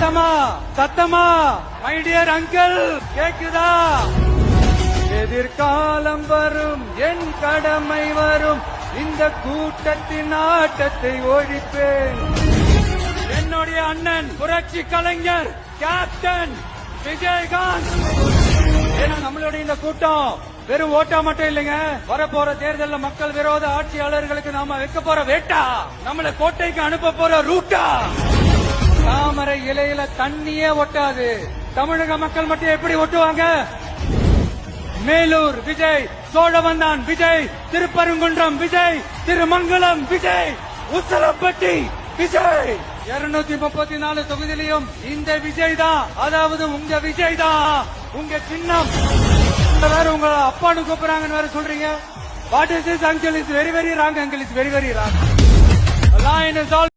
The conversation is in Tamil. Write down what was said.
சத்தமா சத்தமா மை டியர் அங்கிள் கேக்குதா? எதிர்காலம் வரும், என் கடமை வரும், இந்த கூட்டத்தின் ஆட்டத்தை ஒழிப்பேன். என்னுடைய அண்ணன் புரட்சி கலைஞர் கேப்டன் விஜயகாந்த். ஏன்னா நம்மளுடைய இந்த கூட்டம் வெறும் ஓட்டா மட்டும் இல்லைங்க, வரப்போற தேர்தலில் மக்கள் விரோத ஆட்சியாளர்களுக்கு நாம வைக்க போற வேட்டா, நம்மள கோட்டைக்கு அனுப்ப போற ரூட்டா. தாமரை இலையில தண்ணியே ஒட்டாது, தமிழக மக்கள் மட்டும் எப்படி ஒட்டுவாங்க? மேலூர் விஜய், சோழவந்தான் விஜய், திருப்பரங்குன்றம் விஜய், திருமங்கலம் விஜய், உசலப்பட்டி விஜய். 234 தொகுதியிலையும் இந்த விஜய் தான், அதாவது உங்க விஜய் தான். உங்க சின்னம் வேற உங்க அப்பான்னு கூப்பிடுறாங்கன்னு வேற சொல்றீங்க. What is this uncle? Is very very wrong uncle, is very very wrong. Line is all